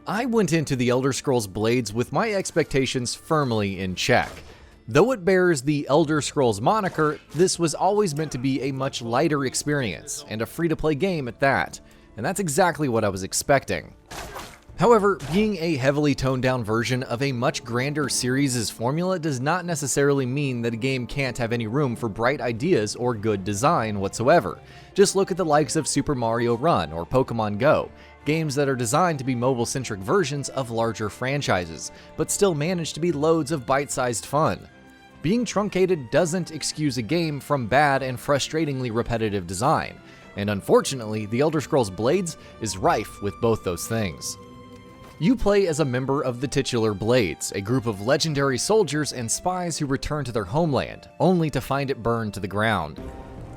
I went into the Elder Scrolls Blades with my expectations firmly in check. Though it bears the Elder Scrolls moniker, this was always meant to be a much lighter experience, and a free-to-play game at that, and that's exactly what I was expecting. However, being a heavily toned-down version of a much grander series' formula does not necessarily mean that a game can't have any room for bright ideas or good design whatsoever. Just look at the likes of Super Mario Run or Pokemon Go, games that are designed to be mobile-centric versions of larger franchises, but still manage to be loads of bite-sized fun. Being truncated doesn't excuse a game from bad and frustratingly repetitive design, and unfortunately, The Elder Scrolls Blades is rife with both those things. You play as a member of the titular Blades, a group of legendary soldiers and spies who return to their homeland, only to find it burned to the ground.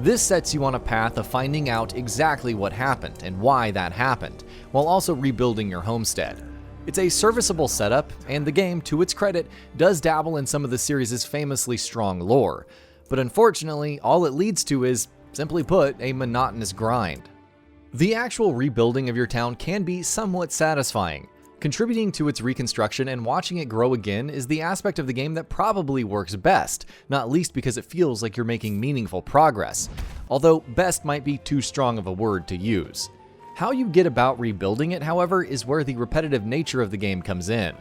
This sets you on a path of finding out exactly what happened and why that happened, while also rebuilding your homestead. It's a serviceable setup, and the game, to its credit, does dabble in some of the series' famously strong lore, but unfortunately, all it leads to is, simply put, a monotonous grind. The actual rebuilding of your town can be somewhat satisfying. Contributing to its reconstruction and watching it grow again is the aspect of the game that probably works best, not least because it feels like you're making meaningful progress, although best might be too strong of a word to use. How you get about rebuilding it, however, is where the repetitive nature of the game comes in.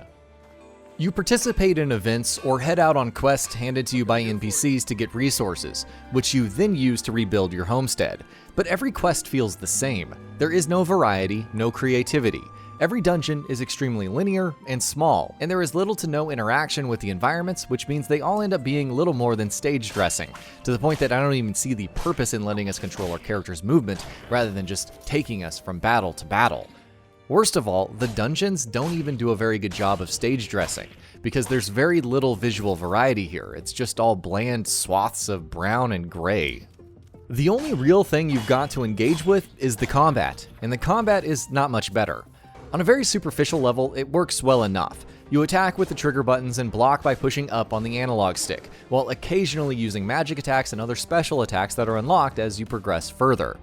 You participate in events or head out on quests handed to you by NPCs to get resources, which you then use to rebuild your homestead. But every quest feels the same. There is no variety, no creativity. Every dungeon is extremely linear and small, and there is little to no interaction with the environments, which means they all end up being little more than stage dressing, to the point that I don't even see the purpose in letting us control our character's movement, rather than just taking us from battle to battle. Worst of all, the dungeons don't even do a very good job of stage dressing, because there's very little visual variety here. It's just all bland swaths of brown and gray. The only real thing you've got to engage with is the combat, and the combat is not much better. On a very superficial level, it works well enough. You attack with the trigger buttons and block by pushing up on the analog stick, while occasionally using magic attacks and other special attacks that are unlocked as you progress further.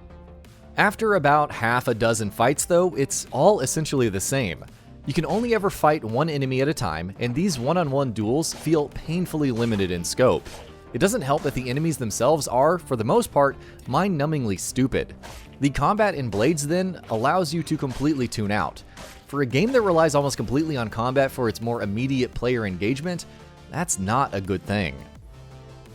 After about half a dozen fights though, it's all essentially the same. You can only ever fight one enemy at a time, and these one-on-one duels feel painfully limited in scope. It doesn't help that the enemies themselves are, for the most part, mind-numbingly stupid. The combat in Blades then allows you to completely tune out. For a game that relies almost completely on combat for its more immediate player engagement, that's not a good thing.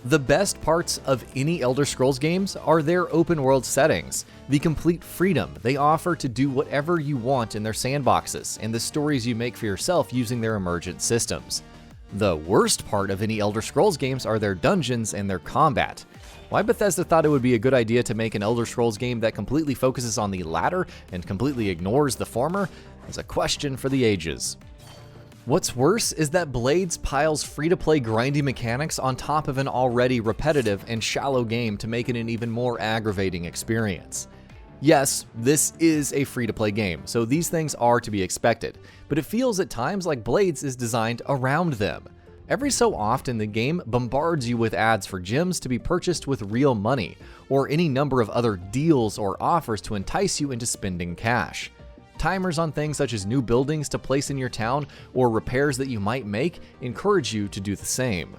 The best parts of any Elder Scrolls games are their open world settings, the complete freedom they offer to do whatever you want in their sandboxes, and the stories you make for yourself using their emergent systems. The worst part of any Elder Scrolls games are their dungeons and their combat. Why Bethesda thought it would be a good idea to make an Elder Scrolls game that completely focuses on the latter and completely ignores the former is a question for the ages. What's worse is that Blades piles free-to-play grindy mechanics on top of an already repetitive and shallow game to make it an even more aggravating experience. Yes, this is a free-to-play game, so these things are to be expected, but it feels at times like Blades is designed around them. Every so often, the game bombards you with ads for gems to be purchased with real money, or any number of other deals or offers to entice you into spending cash. Timers on things such as new buildings to place in your town or repairs that you might make encourage you to do the same.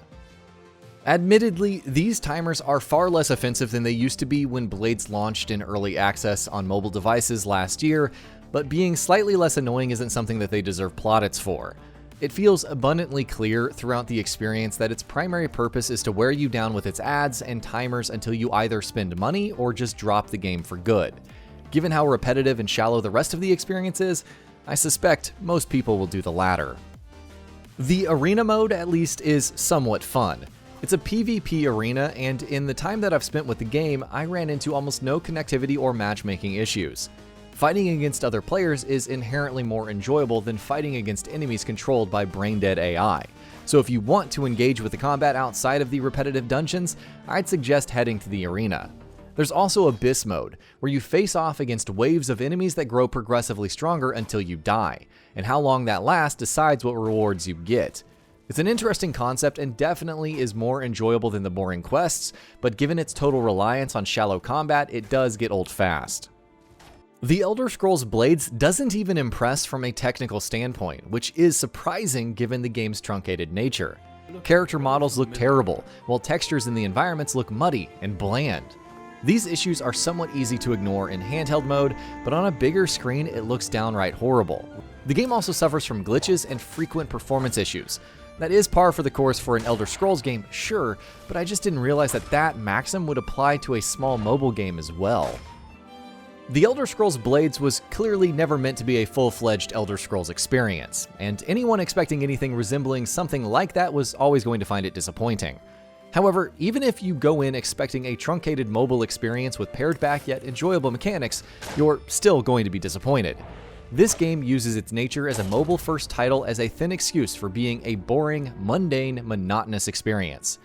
Admittedly, these timers are far less offensive than they used to be when Blades launched in early access on mobile devices last year, but being slightly less annoying isn't something that they deserve plaudits for. It feels abundantly clear throughout the experience that its primary purpose is to wear you down with its ads and timers until you either spend money or just drop the game for good. Given how repetitive and shallow the rest of the experience is, I suspect most people will do the latter. The arena mode, at least, is somewhat fun. It's a PvP arena, and in the time that I've spent with the game, I ran into almost no connectivity or matchmaking issues. Fighting against other players is inherently more enjoyable than fighting against enemies controlled by brain-dead AI. So if you want to engage with the combat outside of the repetitive dungeons, I'd suggest heading to the arena. There's also Abyss mode, where you face off against waves of enemies that grow progressively stronger until you die, and how long that lasts decides what rewards you get. It's an interesting concept and definitely is more enjoyable than the boring quests, but given its total reliance on shallow combat, it does get old fast. The Elder Scrolls Blades doesn't even impress from a technical standpoint, which is surprising given the game's truncated nature. Character models look terrible, while textures in the environments look muddy and bland. These issues are somewhat easy to ignore in handheld mode, but on a bigger screen it looks downright horrible. The game also suffers from glitches and frequent performance issues. That is par for the course for an Elder Scrolls game, sure, but I just didn't realize that maxim would apply to a small mobile game as well. The Elder Scrolls Blades was clearly never meant to be a full-fledged Elder Scrolls experience, and anyone expecting anything resembling something like that was always going to find it disappointing. However, even if you go in expecting a truncated mobile experience with pared-back yet enjoyable mechanics, you're still going to be disappointed. This game uses its nature as a mobile-first title as a thin excuse for being a boring, mundane, monotonous experience.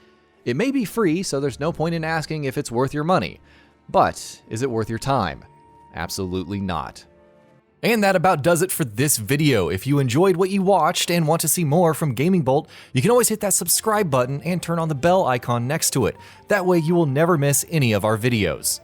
It may be free, so there's no point in asking if it's worth your money, but is it worth your time? Absolutely not. And that about does it for this video. If you enjoyed what you watched and want to see more from Gaming Bolt, you can always hit that subscribe button and turn on the bell icon next to it. That way you will never miss any of our videos.